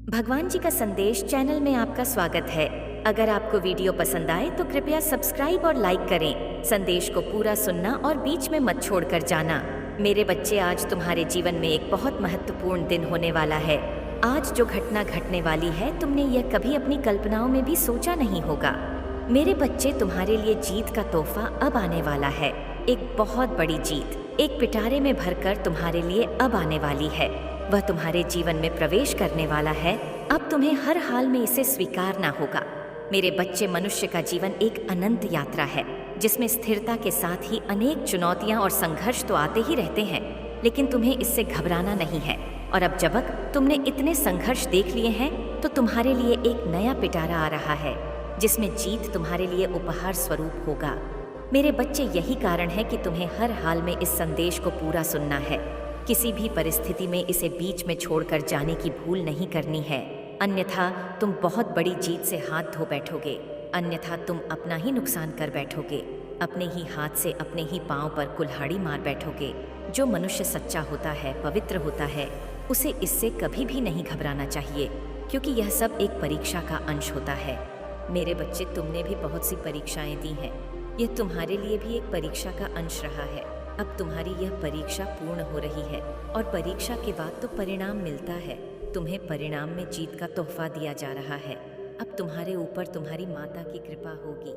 भगवान जी का संदेश चैनल में आपका स्वागत है। अगर आपको वीडियो पसंद आए तो कृपया सब्सक्राइब और लाइक करें। संदेश को पूरा सुनना और बीच में मत छोड़कर जाना। मेरे बच्चे, आज तुम्हारे जीवन में एक बहुत महत्वपूर्ण दिन होने वाला है। आज जो घटना घटने वाली है, तुमने यह कभी अपनी कल्पनाओं में भी सोचा नहीं होगा। मेरे बच्चे, तुम्हारे लिए जीत का तोहफा अब आने वाला है। एक बहुत बड़ी जीत एक पिटारे में भरकर तुम्हारे लिए अब आने वाली है। वह तुम्हारे जीवन में प्रवेश करने वाला है। अब तुम्हें हर हाल में इसे स्वीकारना होगा। मेरे बच्चे, मनुष्य का जीवन एक अनंत यात्रा है जिसमें स्थिरता के साथ ही अनेक चुनौतियां और संघर्ष तो आते ही रहते हैं, लेकिन तुम्हें इससे घबराना नहीं है। और अब जब तुमने इतने संघर्ष देख लिए हैं, तो तुम्हारे लिए एक नया पिटारा आ रहा है जिसमें जीत तुम्हारे लिए उपहार स्वरूप होगा। मेरे बच्चे, यही कारण है कि तुम्हें हर हाल में इस संदेश को पूरा सुनना है। किसी भी परिस्थिति में इसे बीच में छोड़कर जाने की भूल नहीं करनी है, अन्यथा तुम बहुत बड़ी जीत से हाथ धो बैठोगे। अन्यथा तुम अपना ही नुकसान कर बैठोगे। अपने ही हाथ से अपने ही पांव पर कुल्हाड़ी मार बैठोगे। जो मनुष्य सच्चा होता है, पवित्र होता है, उसे इससे कभी भी नहीं घबराना चाहिए, क्योंकि यह सब एक परीक्षा का अंश होता है। मेरे बच्चे, तुमने भी बहुत सी परीक्षाएं दी हैं। यह तुम्हारे लिए भी एक परीक्षा का अंश रहा है। अब तुम्हारी यह परीक्षा पूर्ण हो रही है और परीक्षा के बाद तो परिणाम मिलता है। तुम्हें परिणाम में जीत का तोहफा दिया जा रहा है। अब तुम्हारे ऊपर तुम्हारी माता की कृपा होगी,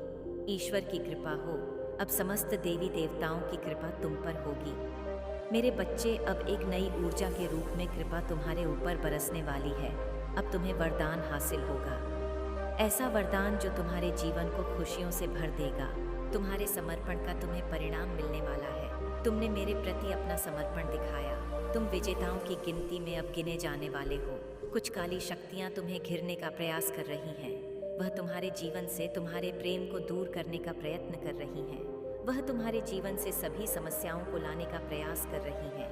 ईश्वर की कृपा हो। अब समस्त देवी देवताओं की कृपा तुम पर होगी। मेरे बच्चे, अब एक नई ऊर्जा के रूप में कृपा तुम्हारे ऊपर बरसने वाली है। अब तुम्हें वरदान हासिल होगा, ऐसा वरदान जो तुम्हारे जीवन को खुशियों से भर देगा। तुम्हारे समर्पण का तुम्हें परिणाम मिलने वाला है। तुमने मेरे प्रति अपना समर्पण दिखाया। तुम विजेताओं की गिनती में अब गिने जाने वाले हो। कुछ काली शक्तियां तुम्हें घिरने का प्रयास कर रही हैं। वह तुम्हारे जीवन से तुम्हारे प्रेम को दूर करने का प्रयत्न कर रही हैं। वह तुम्हारे जीवन से सभी समस्याओं को लाने का प्रयास कर रही हैं।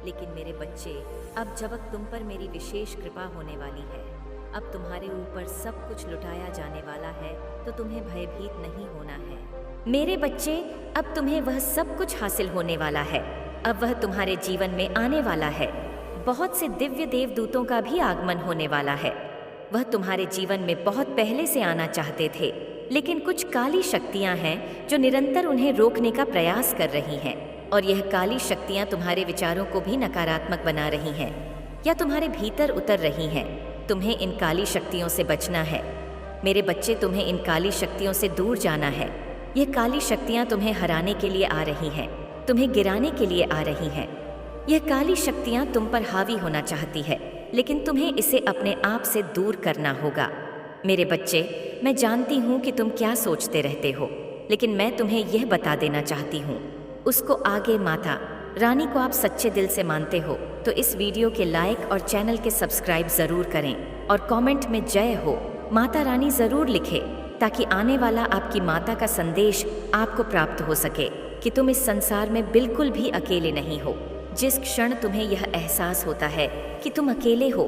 लेकिन मेरे बच्चे, अब जब तुम पर मेरी विशेष कृपा होने वाली है, अब तुम्हारे ऊपर सब कुछ लुटाया जाने वाला है, तो तुम्हें भयभीत नहीं होना है। मेरे बच्चे, अब तुम्हें वह सब कुछ हासिल होने वाला है। अब वह तुम्हारे जीवन में आने वाला है। बहुत से दिव्य देवदूतों का भी आगमन होने वाला है। वह तुम्हारे जीवन में बहुत पहले से आना चाहते थे, लेकिन कुछ काली शक्तियां हैं जो निरंतर उन्हें रोकने का प्रयास कर रही हैं। और यह काली शक्तियां तुम्हारे विचारों को भी नकारात्मक बना रही हैं या तुम्हारे भीतर उतर रही हैं। तुम्हें इन काली शक्तियों से बचना है। मेरे बच्चे, तुम्हें इन काली शक्तियों से दूर जाना है। ये काली शक्तियां तुम्हें हराने के लिए आ रही हैं, तुम्हें गिराने के लिए आ रही हैं। यह काली शक्तियां तुम पर हावी होना चाहती है, लेकिन तुम्हें इसे अपने आप से दूर करना होगा। मेरे बच्चे, मैं जानती हूँ कि तुम क्या सोचते रहते हो, लेकिन मैं तुम्हें यह बता देना चाहती हूँ। उसको आगे माता रानी को आप सच्चे दिल से मानते हो तो इस वीडियो के लाइक और चैनल के सब्सक्राइब ज़रूर करें और कमेंट में जय हो माता रानी ज़रूर लिखें, ताकि आने वाला आपकी माता का संदेश आपको प्राप्त हो सके कि तुम इस संसार में बिल्कुल भी अकेले नहीं हो। जिस क्षण तुम्हें यह एहसास होता है कि तुम अकेले हो,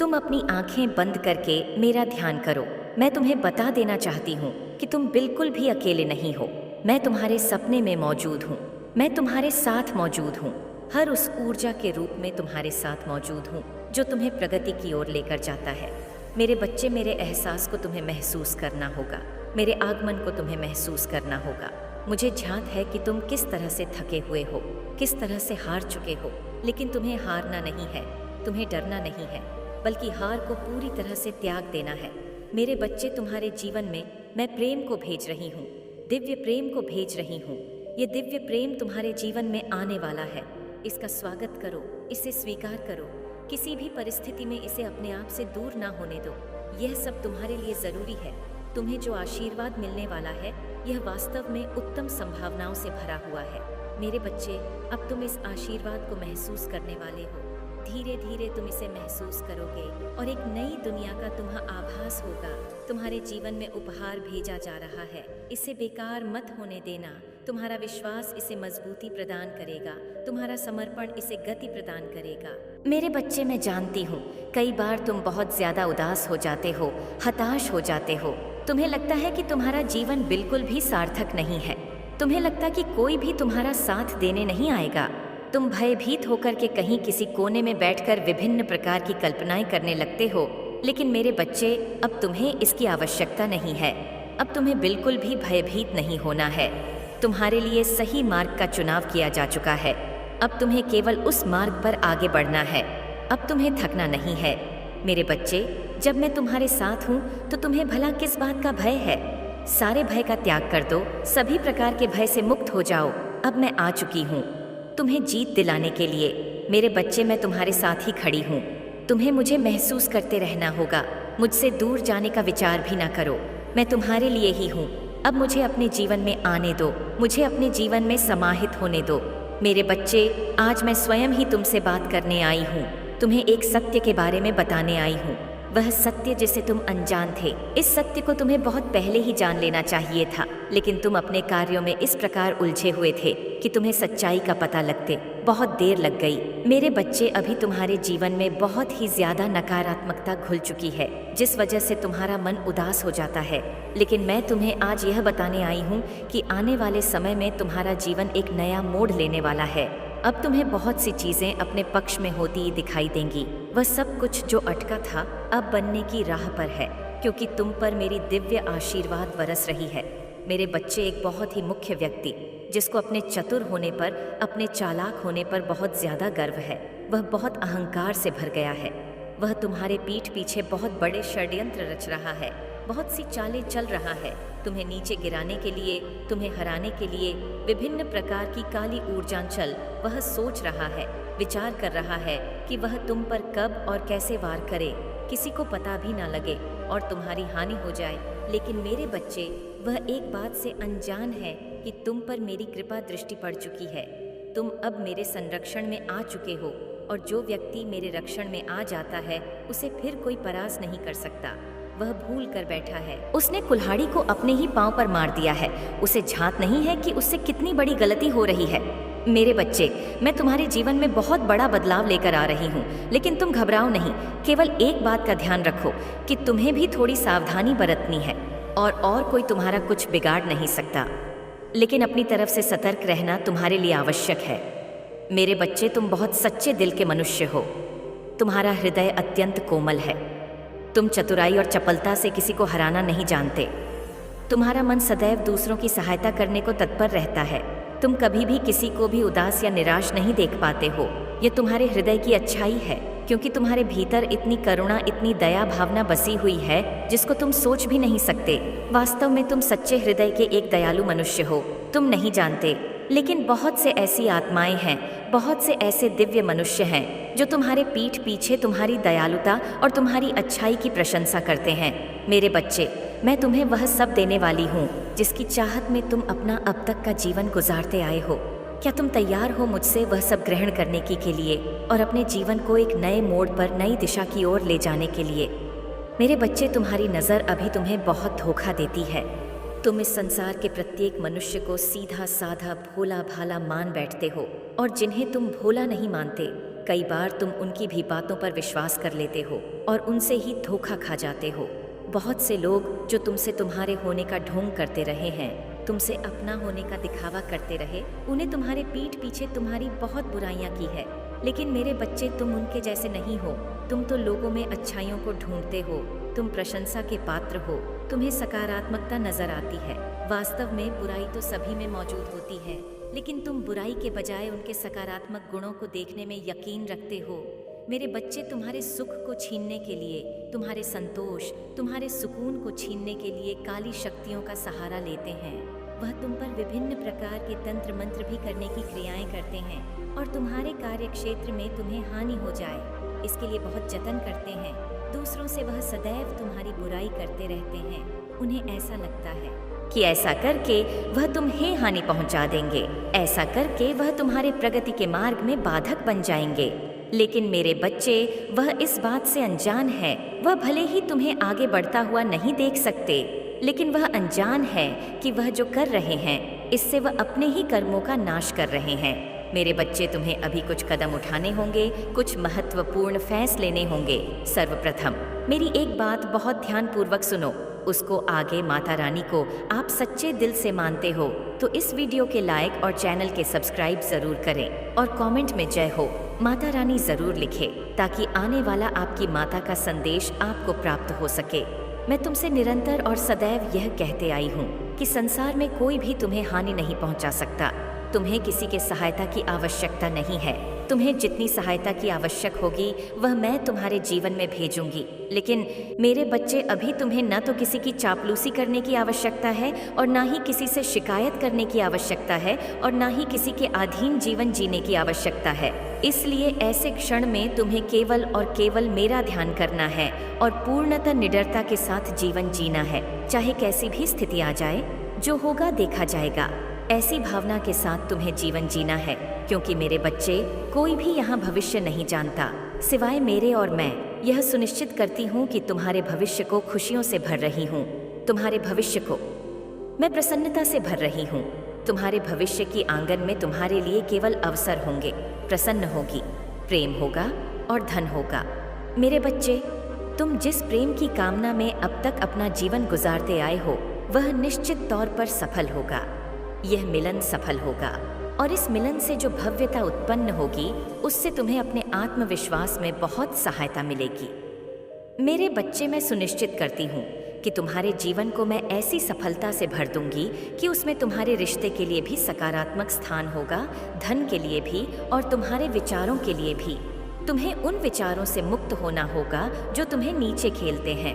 तुम अपनी आंखें बंद करके मेरा ध्यान करो। मैं तुम्हें बता देना चाहती हूँ कि तुम बिल्कुल भी अकेले नहीं हो। मैं तुम्हारे सपने में मौजूद हूँ। मैं तुम्हारे साथ मौजूद हूँ। हर उस ऊर्जा के रूप में तुम्हारे साथ मौजूद हूँ जो तुम्हें प्रगति की ओर लेकर जाता है। मेरे बच्चे, मेरे एहसास को तुम्हें महसूस करना होगा। मेरे आगमन को तुम्हें महसूस करना होगा। मुझे झांक है कि तुम किस तरह से थके हुए हो, किस तरह से हार चुके हो, लेकिन तुम्हें हारना नहीं है, तुम्हें डरना नहीं है, बल्कि हार को पूरी तरह से त्याग देना है। मेरे बच्चे, तुम्हारे जीवन में मैं प्रेम को भेज रही हूँ, दिव्य प्रेम को भेज रही हूँ। ये दिव्य प्रेम तुम्हारे जीवन में आने वाला है। इसका स्वागत करो, इसे स्वीकार करो। किसी भी परिस्थिति में इसे अपने आप से दूर ना होने दो। यह सब तुम्हारे लिए ज़रूरी है। तुम्हें जो आशीर्वाद मिलने वाला है, यह वास्तव में उत्तम संभावनाओं से भरा हुआ है। मेरे बच्चे, अब तुम इस आशीर्वाद को महसूस करने वाले हो। धीरे धीरे तुम इसे महसूस करोगे और एक नई दुनिया का तुम्हें आभास होगा। तुम्हारे जीवन में उपहार भेजा जा रहा है। इसे बेकार मत होने देना। तुम्हारा विश्वास इसे मजबूती प्रदान करेगा। तुम्हारा समर्पण इसे गति प्रदान करेगा। मेरे बच्चे, मैं जानती हूँ कई बार तुम बहुत ज्यादा उदास हो जाते हो, हताश हो जाते हो। तुम्हें लगता है कि तुम्हारा जीवन बिल्कुल भी सार्थक नहीं है। तुम्हें लगता कि कोई भी तुम्हारा साथ देने नहीं आएगा। तुम भयभीत होकर के कहीं किसी कोने में बैठकर विभिन्न प्रकार की कल्पनाएं करने लगते हो लेकिन मेरे बच्चे, अब तुम्हें इसकी आवश्यकता नहीं है। अब तुम्हें बिल्कुल भी भयभीत नहीं होना है। तुम्हारे लिए सही मार्ग का चुनाव किया जा चुका है। अब तुम्हें केवल उस मार्ग पर आगे बढ़ना है। अब तुम्हें थकना नहीं है। मेरे बच्चे, जब मैं तुम्हारे साथ हूँ तो तुम्हें भला किस बात का भय है? सारे भय का त्याग कर दो, सभी प्रकार के भय से मुक्त हो जाओ। अब मैं आ चुकी हूँ तुम्हें जीत दिलाने के लिए। मेरे बच्चे, मैं तुम्हारे साथ ही खड़ी हूँ। तुम्हें मुझे महसूस करते रहना होगा। मुझसे दूर जाने का विचार भी ना करो। मैं तुम्हारे लिए ही हूँ। अब मुझे अपने जीवन में आने दो, मुझे अपने जीवन में समाहित होने दो। मेरे बच्चे, आज मैं स्वयं ही तुमसे बात करने आई हूँ। तुम्हें एक सत्य के बारे में बताने आई हूँ। वह सत्य जिसे तुम अनजान थे। इस सत्य को तुम्हें बहुत पहले ही जान लेना चाहिए था, लेकिन तुम अपने कार्यों में इस प्रकार उलझे हुए थे कि तुम्हें सच्चाई का पता लगते बहुत देर लग गई। मेरे बच्चे, अभी तुम्हारे जीवन में बहुत ही ज्यादा नकारात्मकता घुल चुकी है, जिस वजह से तुम्हारा मन उदास हो जाता है। लेकिन मैं तुम्हें आज यह बताने आई हूँ कि आने वाले समय में तुम्हारा जीवन एक नया मोड़ लेने वाला है। अब तुम्हें बहुत सी चीजें अपने पक्ष में होती दिखाई देंगी। वह सब कुछ जो अटका था अब बनने की राह पर है, क्योंकि तुम पर मेरी दिव्य आशीर्वाद बरस रही है। मेरे बच्चे, एक बहुत ही मुख्य व्यक्ति जिसको अपने चतुर होने पर, अपने चालाक होने पर बहुत ज्यादा गर्व है, वह बहुत अहंकार से भर गया है। वह तुम्हारे पीठ पीछे बहुत बड़े षड्यंत्र रच रहा है, बहुत सी चालें चल रहा है। तुम्हें नीचे गिराने के लिए, तुम्हें हराने के लिए विभिन्न प्रकार की काली ऊर्जांचल वह सोच रहा है, विचार कर रहा है कि वह तुम पर कब और कैसे वार करे, किसी को पता भी ना लगे और तुम्हारी हानि हो जाए। लेकिन मेरे बच्चे, वह एक बात से अनजान है कि तुम पर मेरी कृपा दृष्टि पड़ चुकी है। तुम अब मेरे संरक्षण में आ चुके हो, और जो व्यक्ति मेरे रक्षण में आ जाता है उसे फिर कोई परास नहीं कर सकता। वह भूल कर बैठा है। उसने कुल्हाड़ी को अपने ही पांव पर मार दिया है। उसे झांत नहीं है कि उससे कितनी बड़ी गलती हो रही है। मेरे बच्चे, मैं तुम्हारे जीवन में बहुत बड़ा बदलाव लेकर आ रही हूँ, लेकिन तुम घबराओ नहीं। केवल एक बात का ध्यान रखो कि तुम्हें भी थोड़ी सावधानी बरतनी है, और कोई तुम्हारा कुछ बिगाड़ नहीं सकता। लेकिन अपनी तरफ से सतर्क रहना तुम्हारे लिए आवश्यक है। मेरे बच्चे, तुम बहुत सच्चे दिल के मनुष्य हो। तुम्हारा हृदय अत्यंत कोमल है। तुम चतुराई और चपलता से किसी को हराना नहीं जानते। तुम्हारा मन सदैव दूसरों की सहायता करने को तत्पर रहता है। तुम कभी भी किसी को भी उदास या निराश नहीं देख पाते हो। यह तुम्हारे हृदय की अच्छाई है, क्योंकि तुम्हारे भीतर इतनी करुणा, इतनी दया भावना बसी हुई है जिसको तुम सोच भी नहीं सकते। वास्तव में तुम सच्चे हृदय के एक दयालु मनुष्य हो। तुम नहीं जानते, लेकिन बहुत से ऐसी आत्माएं हैं, बहुत से ऐसे दिव्य मनुष्य हैं जो तुम्हारे पीठ पीछे तुम्हारी दयालुता और तुम्हारी अच्छाई की प्रशंसा करते हैं। मेरे बच्चे, मैं तुम्हें वह सब देने वाली हूँ जिसकी चाहत में तुम अपना अब तक का जीवन गुजारते आए हो। क्या तुम तैयार हो मुझसे वह सब ग्रहण करने के लिए और अपने जीवन को एक नए मोड़ पर, नई दिशा की ओर ले जाने के लिए? मेरे बच्चे, तुम्हारी नज़र अभी तुम्हें बहुत धोखा देती है। तुम इस संसार के प्रत्येक मनुष्य को सीधा साधा भोला भाला मान बैठते हो, और जिन्हें तुम भोला नहीं मानते, कई बार तुम उनकी भी बातों पर विश्वास कर लेते हो और उनसे ही धोखा खा जाते हो। बहुत से लोग जो तुमसे तुम्हारे होने का ढोंग करते रहे हैं, तुमसे अपना होने का दिखावा करते रहे, उन्हें तुम्हारे पीठ पीछे तुम्हारी बहुत बुराइयां की है। लेकिन मेरे बच्चे, तुम उनके जैसे नहीं हो। तुम तो लोगों में अच्छाइयों को ढूंढते हो। तुम प्रशंसा के पात्र हो। तुम्हें सकारात्मकता नजर आती है। वास्तव में बुराई तो सभी में मौजूद होती है, लेकिन तुम बुराई के बजाय उनके सकारात्मक गुणों को देखने में यकीन रखते हो। मेरे बच्चे, तुम्हारे सुख को छीनने के लिए, तुम्हारे संतोष, तुम्हारे सुकून को छीनने के लिए काली शक्तियों का सहारा लेते हैं। वह तुम पर विभिन्न प्रकार के तंत्र मंत्र भी करने की क्रियाएं करते हैं, और तुम्हारे कार्य क्षेत्र में तुम्हें हानि हो जाए इसके लिए बहुत जतन करते हैं। दूसरों से वह सदैव तुम्हारी बुराई करते रहते हैं। उन्हें ऐसा लगता है कि ऐसा करके वह तुम्हें हानि पहुंचा देंगे, ऐसा करके वह तुम्हारे प्रगति के मार्ग में बाधक बन जाएंगे। लेकिन मेरे बच्चे, वह इस बात से अनजान है। वह भले ही तुम्हें आगे बढ़ता हुआ नहीं देख सकते, लेकिन वह अनजान है कि वह जो कर रहे हैं, इससे वह अपने ही कर्मों का नाश कर रहे हैं। मेरे बच्चे, तुम्हें अभी कुछ कदम उठाने होंगे, कुछ महत्वपूर्ण फैसले लेने होंगे। सर्वप्रथम मेरी एक बात बहुत ध्यानपूर्वक सुनो। उसको आगे माता रानी को आप सच्चे दिल से मानते हो तो इस वीडियो के लाइक और चैनल के सब्सक्राइब जरूर करें और कमेंट में जय हो माता रानी जरूर लिखे, ताकि आने वाला आपकी माता का संदेश आपको प्राप्त हो सके। मैं तुमसे निरंतर और सदैव यह कहते आई हूँ कि संसार में कोई भी तुम्हें हानि नहीं पहुँचा सकता। तुम्हें किसी के सहायता की आवश्यकता नहीं है। तुम्हें जितनी सहायता की आवश्यक होगी वह मैं तुम्हारे जीवन में भेजूंगी। लेकिन मेरे बच्चे, अभी तुम्हें न तो किसी की चापलूसी करने की आवश्यकता है और ना ही किसी से शिकायत करने की आवश्यकता है और ना ही किसी के अधीन जीवन जीने की आवश्यकता है। इसलिए ऐसे क्षण में तुम्हें केवल और केवल मेरा ध्यान करना है और पूर्णतः निडरता के साथ जीवन जीना है। चाहे कैसी भी स्थिति आ जाए, जो होगा देखा जाएगा, ऐसी भावना के साथ तुम्हें जीवन जीना है। क्योंकि मेरे बच्चे, कोई भी यहाँ भविष्य नहीं जानता सिवाय मेरे, और मैं यह सुनिश्चित करती हूँ कि तुम्हारे भविष्य को खुशियों से भर रही हूँ। तुम्हारे भविष्य को मैं प्रसन्नता से भर रही हूँ। तुम्हारे भविष्य की आंगन में तुम्हारे लिए केवल अवसर होंगे, प्रसन्न होगी, प्रेम होगा और धन होगा। मेरे बच्चे, तुम जिस प्रेम की कामना में अब तक अपना जीवन गुजारते आए हो, वह निश्चित तौर पर सफल होगा। यह मिलन सफल होगा और इस मिलन से जो भव्यता उत्पन्न होगी, उससे तुम्हें अपने आत्मविश्वास में बहुत सहायता मिलेगी। मेरे बच्चे, मैं सुनिश्चित करती हूँ कि तुम्हारे जीवन को मैं ऐसी सफलता से भर दूंगी कि उसमें तुम्हारे रिश्ते के लिए भी सकारात्मक स्थान होगा, धन के लिए भी और तुम्हारे विचारों के लिए भी। तुम्हें उन विचारों से मुक्त होना होगा जो तुम्हें नीचे खेलते हैं।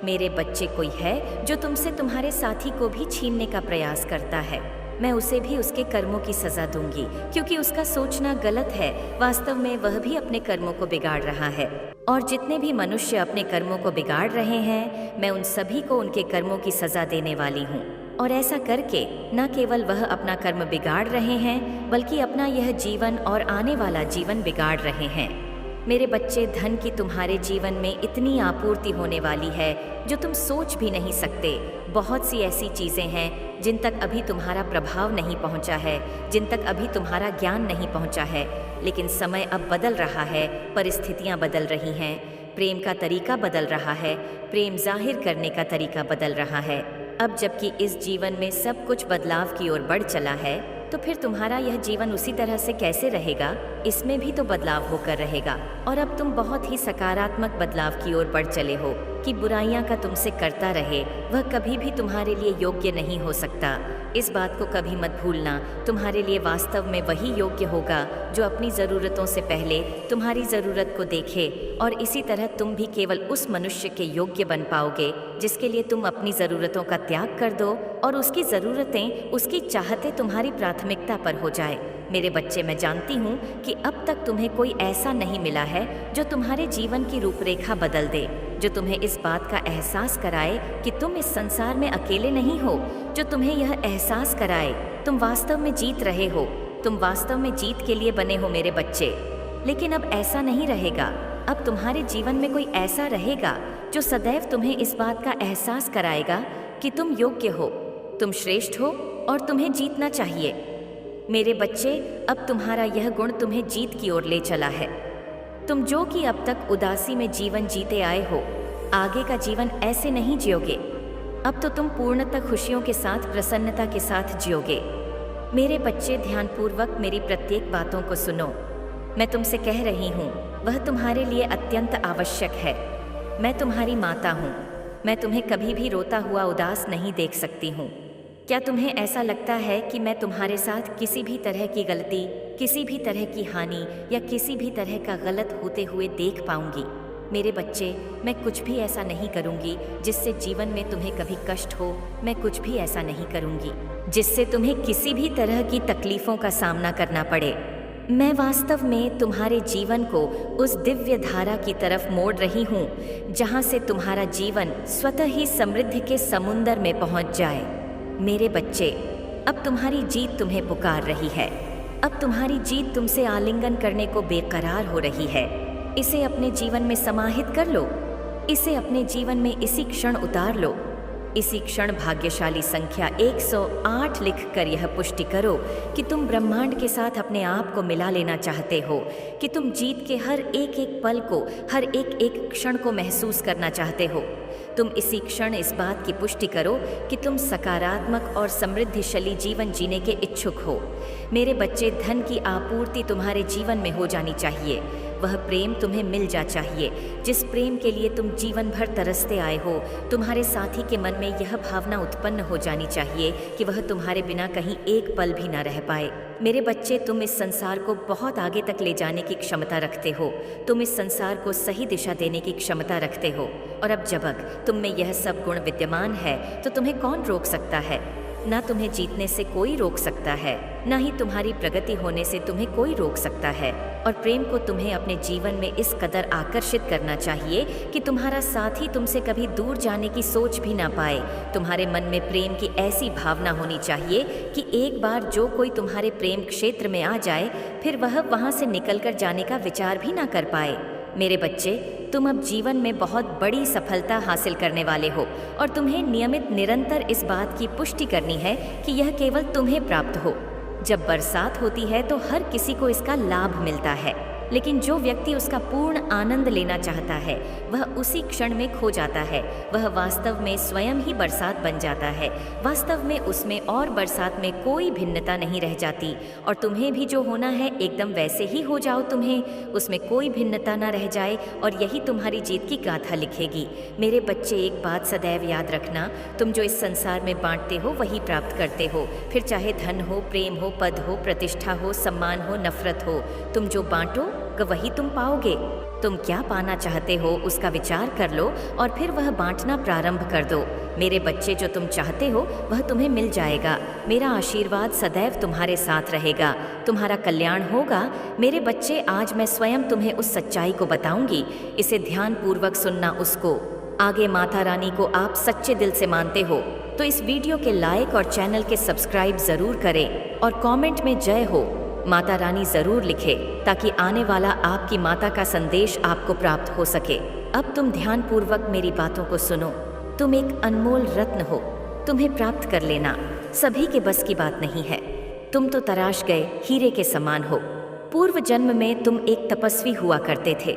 मेरे बच्चे, कोई है जो तुमसे तुम्हारे साथी को भी छीनने का प्रयास करता है, मैं उसे भी उसके कर्मों की सजा दूंगी, क्योंकि उसका सोचना गलत है। वास्तव में वह भी अपने कर्मों को बिगाड़ रहा है। और जितने भी मनुष्य अपने कर्मों को बिगाड़ रहे हैं, मैं उन सभी को उनके कर्मों की सजा देने वाली हूँ। और ऐसा करके न केवल वह अपना कर्म बिगाड़ रहे हैं, बल्कि अपना यह जीवन और आने वाला जीवन बिगाड़ रहे हैं। मेरे बच्चे, धन की तुम्हारे जीवन में इतनी आपूर्ति होने वाली है जो तुम सोच भी नहीं सकते। बहुत सी ऐसी चीज़ें हैं जिन तक अभी तुम्हारा प्रभाव नहीं पहुंचा है, जिन तक अभी तुम्हारा ज्ञान नहीं पहुंचा है। लेकिन समय अब बदल रहा है, परिस्थितियां बदल रही हैं, प्रेम का तरीका बदल रहा है, प्रेम जाहिर करने का तरीका बदल रहा है। अब जबकि इस जीवन में सब कुछ बदलाव की ओर बढ़ चला है, तो फिर तुम्हारा यह जीवन उसी तरह से कैसे रहेगा? इसमें भी तो बदलाव होकर रहेगा। और अब तुम बहुत ही सकारात्मक बदलाव की ओर बढ़ चले हो कि बुराइयां का तुमसे करता रहे, वह कभी भी तुम्हारे लिए योग्य नहीं हो सकता। इस बात को कभी मत भूलना। तुम्हारे लिए वास्तव में वही योग्य होगा जो अपनी ज़रूरतों से पहले तुम्हारी ज़रूरत को देखे। और इसी तरह तुम भी केवल उस मनुष्य के योग्य बन पाओगे जिसके लिए तुम अपनी ज़रूरतों का त्याग कर दो और उसकी ज़रूरतें, उसकी चाहतें तुम्हारी प्राथमिकता पर हो जाए। मेरे बच्चे, मैं जानती हूँ कि अब तक तुम्हें कोई ऐसा नहीं मिला है जो तुम्हारे जीवन की रूपरेखा बदल दे, जो तुम्हें इस बात का एहसास कराए कि तुम इस संसार में अकेले नहीं हो, जो तुम्हें यह एहसास कराए तुम वास्तव में जीत रहे हो, तुम वास्तव में जीत के लिए बने हो मेरे बच्चे। लेकिन अब ऐसा नहीं रहेगा। अब तुम्हारे जीवन में कोई ऐसा रहेगा जो सदैव तुम्हें इस बात का एहसास कराएगा कि तुम योग्य हो, तुम श्रेष्ठ हो और तुम्हें जीतना चाहिए। मेरे बच्चे, अब तुम्हारा यह गुण तुम्हें जीत की ओर ले चला है। तुम जो कि अब तक उदासी में जीवन जीते आए हो, आगे का जीवन ऐसे नहीं जियोगे। अब तो तुम पूर्णतः खुशियों के साथ, प्रसन्नता के साथ जियोगे। मेरे बच्चे, ध्यानपूर्वक मेरी प्रत्येक बातों को सुनो। मैं तुमसे कह रही हूँ, वह तुम्हारे लिए अत्यंत आवश्यक है। मैं तुम्हारी माता हूँ। मैं तुम्हें कभी भी रोता हुआ उदास नहीं देख सकती हूँ। क्या तुम्हें ऐसा लगता है कि मैं तुम्हारे साथ किसी भी तरह की गलती, किसी भी तरह की हानि या किसी भी तरह का गलत होते हुए देख पाऊंगी? मेरे बच्चे, मैं कुछ भी ऐसा नहीं करूंगी जिससे जीवन में तुम्हें कभी कष्ट हो। मैं कुछ भी ऐसा नहीं करूंगी जिससे तुम्हें किसी भी तरह की तकलीफों का सामना करना पड़े। मैं वास्तव में तुम्हारे जीवन को उस दिव्य धारा की तरफ मोड़ रही हूँ जहाँ से तुम्हारा जीवन स्वतः ही समृद्धि के समुंदर में पहुँच जाए। मेरे बच्चे, अब तुम्हारी जीत तुम्हें पुकार रही है। अब तुम्हारी जीत तुमसे आलिंगन करने को बेकरार हो रही है। इसे अपने जीवन में समाहित कर लो। इसे अपने जीवन में इसी क्षण उतार लो। इसी क्षण भाग्यशाली संख्या 108 लिखकर यह पुष्टि करो कि तुम ब्रह्मांड के साथ अपने आप को मिला लेना चाहते हो, कि तुम जीत के हर एक एक पल को, हर एक एक क्षण को महसूस करना चाहते हो। तुम इसी क्षण इस बात की पुष्टि करो कि तुम सकारात्मक और समृद्धिशाली जीवन जीने के इच्छुक हो। मेरे बच्चे, धन की आपूर्ति तुम्हारे जीवन में हो जानी चाहिए। वह प्रेम तुम्हें मिल जा चाहिए जिस प्रेम के लिए तुम जीवन भर तरसते आए हो। तुम्हारे साथी के मन में यह भावना उत्पन्न हो जानी चाहिए कि वह तुम्हारे बिना कहीं एक पल भी ना रह पाए। मेरे बच्चे, तुम इस संसार को बहुत आगे तक ले जाने की क्षमता रखते हो। तुम इस संसार को सही दिशा देने की क्षमता रखते हो। और अब जब तुम में यह सब गुण विद्यमान है तो तुम्हें कौन रोक सकता है? ना तुम्हें जीतने से कोई रोक सकता है, ना ही तुम्हारी प्रगति होने से तुम्हें कोई रोक सकता है। और प्रेम को तुम्हें अपने जीवन में इस कदर आकर्षित करना चाहिए कि तुम्हारा साथी तुमसे कभी दूर जाने की सोच भी ना पाए। तुम्हारे मन में प्रेम की ऐसी भावना होनी चाहिए कि एक बार जो कोई तुम्हारे प्रेम क्षेत्र में आ जाए फिर वह वहाँ से निकलकर जाने का विचार भी ना कर पाए। मेरे बच्चे, तुम अब जीवन में बहुत बड़ी सफलता हासिल करने वाले हो और तुम्हें नियमित निरंतर इस बात की पुष्टि करनी है कि यह केवल तुम्हें प्राप्त हो। जब बरसात होती है तो हर किसी को इसका लाभ मिलता है, लेकिन जो व्यक्ति उसका पूर्ण आनंद लेना चाहता है वह उसी क्षण में खो जाता है। वह वास्तव में स्वयं ही बरसात बन जाता है। वास्तव में उसमें और बरसात में कोई भिन्नता नहीं रह जाती। और तुम्हें भी जो होना है एकदम वैसे ही हो जाओ, तुम्हें उसमें कोई भिन्नता ना रह जाए और यही तुम्हारी जीत की गाथा लिखेगी। मेरे बच्चे, एक बात सदैव याद रखना, तुम जो इस संसार में बांटते हो वही प्राप्त करते हो। फिर चाहे धन हो, प्रेम हो, पद हो, प्रतिष्ठा हो, सम्मान हो, नफरत हो, तुम जो बांटो वही तुम पाओगे। तुम क्या पाना चाहते हो उसका विचार कर लो और फिर वह बांटना प्रारंभ कर दो। मेरे बच्चे, जो तुम चाहते हो वह तुम्हें मिल जाएगा। मेरा आशीर्वाद सदैव तुम्हारे साथ रहेगा। तुम्हारा कल्याण होगा। मेरे बच्चे, आज मैं स्वयं तुम्हें उस सच्चाई को बताऊंगी। इसे ध्यान पूर्वक सुनना। उसको आगे माता रानी को आप सच्चे दिल से मानते हो तो इस वीडियो के लाइक और चैनल के सब्सक्राइब जरूर करें और कमेंट में जय हो माता रानी जरूर लिखे ताकि आने वाला आपकी माता का संदेश आपको प्राप्त हो सके। अब तुम ध्यान पूर्वक मेरी बातों को सुनो। तुम एक अनमोल रत्न हो। तुम्हें प्राप्त कर लेना सभी के बस की बात नहीं है। तुम तो तराश गए हीरे के समान हो। पूर्व जन्म में तुम एक तपस्वी हुआ करते थे।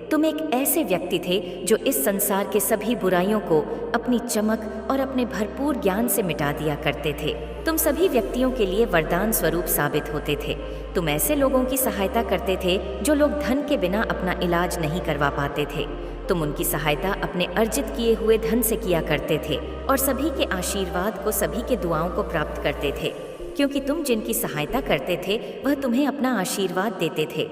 तुम एक ऐसे व्यक्ति थे जो इस संसार के सभी बुराइयों को अपनी चमक और अपने भरपूर ज्ञान से मिटा दिया करते थे। तुम सभी व्यक्तियों के लिए वरदान स्वरूप साबित होते थे। तुम ऐसे लोगों की सहायता करते थे जो लोग धन के बिना अपना इलाज नहीं करवा पाते थे। तुम उनकी सहायता अपने अर्जित किए हुए धन से किया करते थे और सभी के आशीर्वाद को, सभी के दुआओं को प्राप्त करते थे, क्योंकि तुम जिनकी सहायता करते थे वह तुम्हें अपना आशीर्वाद देते थे।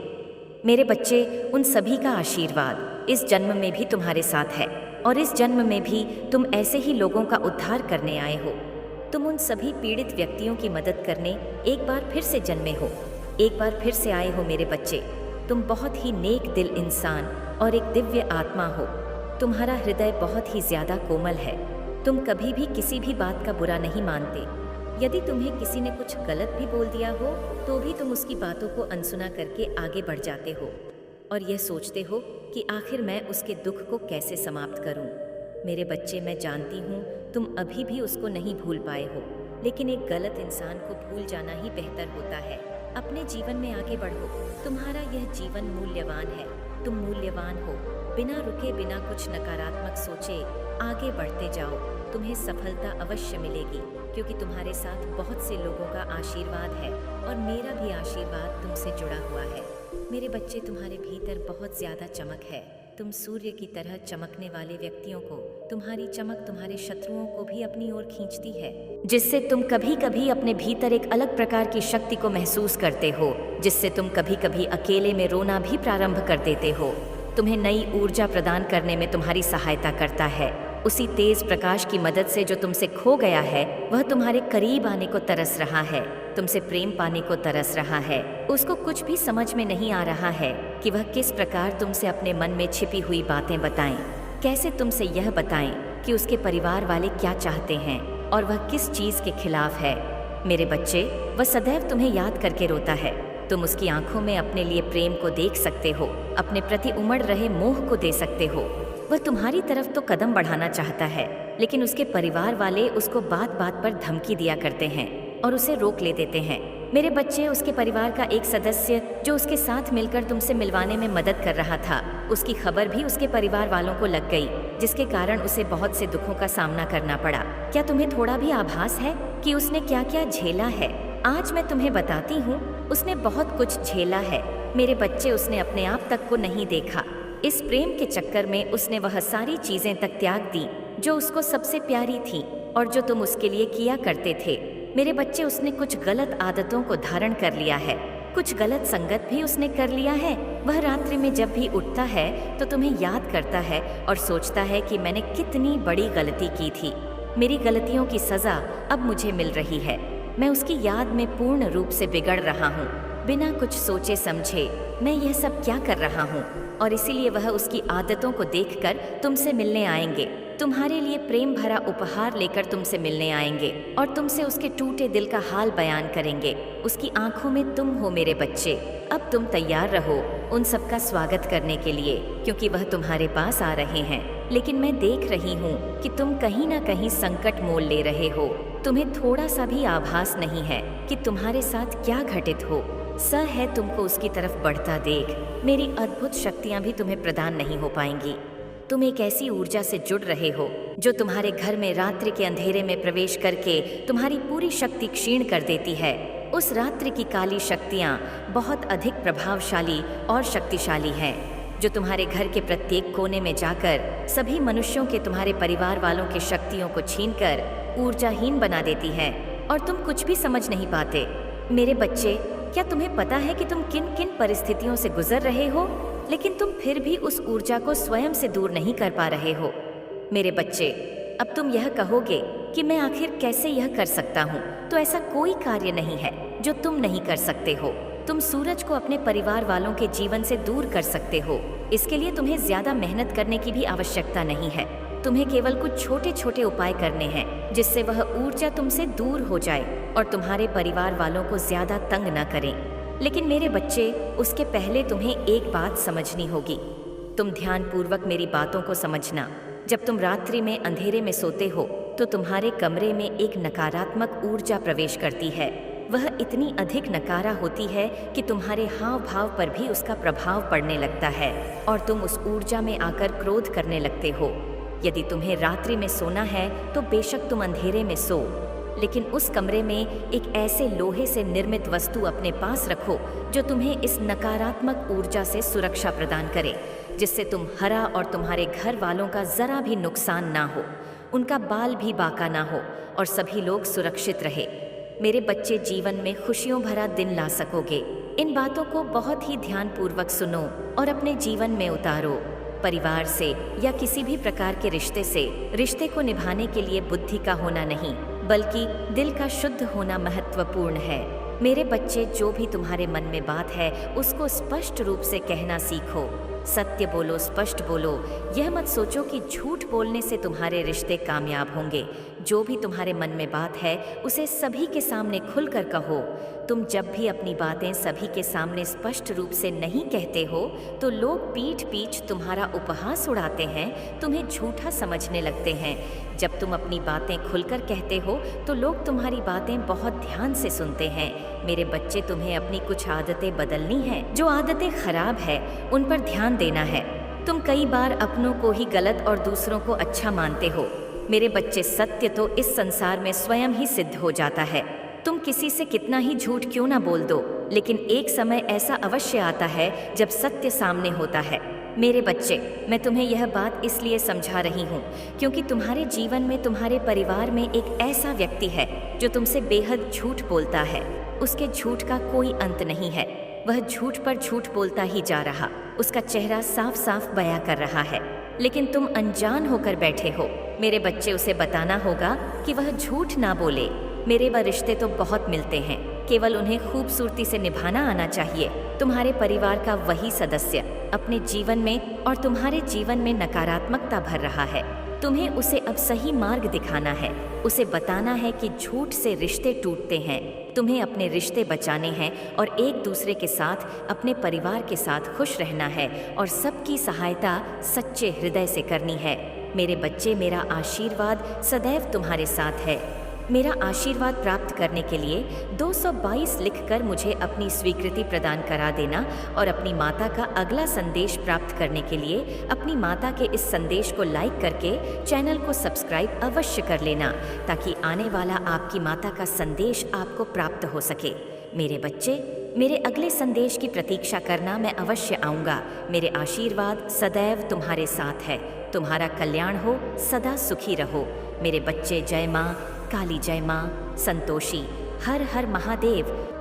मेरे बच्चे, उन सभी का आशीर्वाद इस जन्म में भी तुम्हारे साथ है और इस जन्म में भी तुम ऐसे ही लोगों का उद्धार करने आए हो। तुम उन सभी पीड़ित व्यक्तियों की मदद करने एक बार फिर से जन्मे हो, एक बार फिर से आए हो। मेरे बच्चे, तुम बहुत ही नेक दिल इंसान और एक दिव्य आत्मा हो। तुम्हारा हृदय बहुत ही ज्यादा कोमल है। तुम कभी भी किसी भी बात का बुरा नहीं मानते। यदि तुम्हें किसी ने कुछ गलत भी बोल दिया हो तो भी तुम उसकी बातों को अनसुना करके आगे बढ़ जाते हो और यह सोचते हो कि आखिर मैं उसके दुख को कैसे समाप्त करूं। मेरे बच्चे, मैं जानती हूँ तुम अभी भी उसको नहीं भूल पाए हो, लेकिन एक गलत इंसान को भूल जाना ही बेहतर होता है। अपने जीवन में आगे बढ़ो। तुम्हारा यह जीवन मूल्यवान है। तुम मूल्यवान हो। बिना रुके, बिना कुछ नकारात्मक सोचे आगे बढ़ते जाओ। तुम्हें सफलता अवश्य मिलेगी, क्योंकि तुम्हारे साथ बहुत से लोगों का आशीर्वाद है और मेरा भी आशीर्वाद तुमसे जुड़ा हुआ है। मेरे बच्चे, तुम्हारे भीतर बहुत ज्यादा चमक है। तुम सूर्य की तरह चमकने वाले व्यक्तियों को, तुम्हारी चमक तुम्हारे शत्रुओं को भी अपनी ओर खींचती है, जिससे तुम कभी कभी अपने भीतर एक अलग प्रकार की शक्ति को महसूस करते हो, जिससे तुम कभी कभी अकेले में रोना भी प्रारंभ कर देते हो। तुम्हें नई ऊर्जा प्रदान करने में तुम्हारी सहायता करता है। उसी तेज प्रकाश की मदद से जो तुमसे खो गया है वह तुम्हारे करीब आने को तरस रहा है, तुमसे प्रेम पाने को तरस रहा है। उसको कुछ भी समझ में नहीं आ रहा है कि वह किस प्रकार तुमसे अपने मन में छिपी हुई बातें बताएं, कैसे तुमसे यह बताएं कि उसके परिवार वाले क्या चाहते हैं और वह किस चीज के खिलाफ है। मेरे बच्चे, वह सदैव तुम्हें याद करके रोता है। तुम उसकी आंखों में अपने लिए प्रेम को देख सकते हो, अपने प्रति उमड़ रहे मोह को दे सकते हो। वह तुम्हारी तरफ तो कदम बढ़ाना चाहता है, लेकिन उसके परिवार वाले उसको बात बात पर धमकी दिया करते हैं और उसे रोक ले देते हैं। मेरे बच्चे, उसके परिवार का एक सदस्य जो उसके साथ मिलकर तुमसे मिलवाने में मदद कर रहा था, उसकी खबर भी उसके परिवार वालों को लग गई, जिसके कारण उसे बहुत से दुखों का सामना करना पड़ा। क्या तुम्हें थोड़ा भी आभास है कि उसने क्या क्या झेला है? आज मैं तुम्हें बताती हूँ, उसने बहुत कुछ झेला है। मेरे बच्चे, उसने अपने आप तक को नहीं देखा। इस प्रेम के चक्कर में उसने वह सारी चीजें तक त्याग दी जो उसको सबसे प्यारी थी और जो तुम उसके लिए किया करते थे। मेरे बच्चे, उसने कुछ गलत आदतों को धारण कर लिया है, कुछ गलत संगत भी उसने कर लिया है। वह रात्रि में जब भी उठता है तो तुम्हें याद करता है और सोचता है कि मैंने कितनी बड़ी गलती की थी, मेरी गलतियों की सजा अब मुझे मिल रही है। मैं उसकी याद में पूर्ण रूप से बिगड़ रहा हूँ। बिना कुछ सोचे समझे मैं यह सब क्या कर रहा हूँ, और इसीलिए वह उसकी आदतों को देखकर तुमसे मिलने आएंगे, तुम्हारे लिए प्रेम भरा उपहार लेकर तुमसे मिलने आएंगे और तुमसे उसके टूटे दिल का हाल बयान करेंगे। उसकी आंखों में तुम हो मेरे बच्चे। अब तुम तैयार रहो उन सबका स्वागत करने के लिए, क्योंकि वह तुम्हारे पास आ रहे हैं। लेकिन मैं देख रही हूँ कि तुम कहीं ना कहीं संकट मोल ले रहे हो। तुम्हें थोड़ा सा भी आभास नहीं है कि तुम्हारे साथ क्या घटित हो। सह है तुमको उसकी तरफ बढ़ता देख, मेरी अद्भुत शक्तियाँ भी तुम्हें प्रदान नहीं हो पाएंगी। तुम एक ऐसी ऊर्जा से जुड़ रहे हो जो तुम्हारे घर में रात्रि के अंधेरे में प्रवेश करके तुम्हारी पूरी शक्ति क्षीण कर देती है। उस रात्रि की काली शक्तियाँ बहुत अधिक प्रभावशाली और शक्तिशाली हैं, जो तुम्हारे घर के प्रत्येक कोने में जाकर सभी मनुष्यों के, तुम्हारे परिवार वालों की शक्तियों को छीनकर ऊर्जाहीन बना देती है और तुम कुछ भी समझ नहीं पाते। मेरे बच्चे, क्या तुम्हें पता है कि तुम किन किन परिस्थितियों से गुजर रहे हो, लेकिन तुम फिर भी उस ऊर्जा को स्वयं से दूर नहीं कर पा रहे हो? मेरे बच्चे, अब तुम यह कहोगे कि मैं आखिर कैसे यह कर सकता हूँ, तो ऐसा कोई कार्य नहीं है जो तुम नहीं कर सकते हो। तुम सूरज को अपने परिवार वालों के जीवन से दूर कर सकते हो। इसके लिए तुम्हें ज्यादा मेहनत करने की भी आवश्यकता नहीं है। तुम्हें केवल कुछ छोटे छोटे उपाय करने हैं जिससे वह ऊर्जा तुमसे दूर हो जाए और तुम्हारे परिवार वालों को ज्यादा तंग न करें। लेकिन मेरे बच्चे, उसके पहले तुम्हें एक बात समझनी होगी। तुम ध्यानपूर्वक मेरी बातों को समझना। जब तुम रात्रि में अंधेरे में सोते हो तो तुम्हारे कमरे में एक नकारात्मक ऊर्जा प्रवेश करती है। वह इतनी अधिक नकारा होती है कि तुम्हारे हाव भाव पर भी उसका प्रभाव पड़ने लगता है और तुम उस ऊर्जा में आकर क्रोध करने लगते हो। यदि तुम्हें रात्रि में सोना है तो बेशक तुम अंधेरे में सो, लेकिन उस कमरे में एक ऐसे लोहे से निर्मित वस्तु अपने पास रखो जो तुम्हें इस नकारात्मक ऊर्जा से सुरक्षा प्रदान करे, जिससे तुम हरा और तुम्हारे घर वालों का जरा भी नुकसान ना हो, उनका बाल भी बाका ना हो और सभी लोग सुरक्षित रहे। मेरे बच्चे, जीवन में खुशियों भरा दिन ला सकोगे। इन बातों को बहुत ही ध्यानपूर्वक सुनो और अपने जीवन में उतारो। परिवार से या किसी भी प्रकार के रिश्ते को निभाने के लिए बुद्धि का होना नहीं, बल्कि दिल का शुद्ध होना महत्वपूर्ण है। मेरे बच्चे, जो भी तुम्हारे मन में बात है उसको स्पष्ट रूप से कहना सीखो। सत्य बोलो, स्पष्ट बोलो। यह मत सोचो कि झूठ बोलने से तुम्हारे रिश्ते कामयाब होंगे। जो भी तुम्हारे मन में बात है उसे सभी के सामने खुलकर कहो। तुम जब भी अपनी बातें सभी के सामने स्पष्ट रूप से नहीं कहते हो तो लोग पीठ पीछ तुम्हारा उपहास उड़ाते हैं, तुम्हें झूठा समझने लगते हैं। जब तुम अपनी बातें खुलकर कहते हो तो लोग तुम्हारी बातें बहुत ध्यान से सुनते हैं। मेरे बच्चे, तुम्हें अपनी कुछ आदतें बदलनी हैं। जो आदतें खराब है उन पर ध्यान देना है। तुम कई बार अपनों को ही गलत और दूसरों को अच्छा मानते हो। मेरे बच्चे, सत्य तो इस संसार में स्वयं ही सिद्ध हो जाता है। तुम किसी से कितना ही झूठ क्यों ना बोल दो, लेकिन एक समय ऐसा अवश्य आता है जब सत्य सामने होता है। मेरे बच्चे, मैं तुम्हें यह बात इसलिए समझा रही हूँ क्योंकि तुम्हारे जीवन में, तुम्हारे परिवार में एक ऐसा व्यक्ति है जो तुमसे बेहद झूठ बोलता है। उसके झूठ का कोई अंत नहीं है। वह झूठ पर झूठ बोलता ही जा रहा, उसका चेहरा साफ साफ बयां कर रहा है, लेकिन तुम अनजान होकर बैठे हो। मेरे बच्चे, उसे बताना होगा कि वह झूठ ना बोले। मेरे व रिश्ते तो बहुत मिलते हैं, केवल उन्हें खूबसूरती से निभाना आना चाहिए। तुम्हारे परिवार का वही सदस्य अपने जीवन में और तुम्हारे जीवन में नकारात्मकता भर रहा है। तुम्हें उसे अब सही मार्ग दिखाना है। उसे बताना है कि झूठ से रिश्ते टूटते हैं। तुम्हें अपने रिश्ते बचाने हैं और एक दूसरे के साथ, अपने परिवार के साथ खुश रहना है और सबकी सहायता सच्चे हृदय से करनी है। मेरे बच्चे, मेरा आशीर्वाद सदैव तुम्हारे साथ है। मेरा आशीर्वाद प्राप्त करने के लिए 222 लिखकर मुझे अपनी स्वीकृति प्रदान करा देना और अपनी माता का अगला संदेश प्राप्त करने के लिए अपनी माता के इस संदेश को लाइक करके चैनल को सब्सक्राइब अवश्य कर लेना, ताकि आने वाला आपकी माता का संदेश आपको प्राप्त हो सके। मेरे बच्चे, मेरे अगले संदेश की प्रतीक्षा करना, मैं अवश्य आऊँगा। मेरे आशीर्वाद सदैव तुम्हारे साथ है। तुम्हारा कल्याण हो, सदा सुखी रहो। मेरे बच्चे, जय माँ काली, जय माँ संतोषी, हर हर महादेव।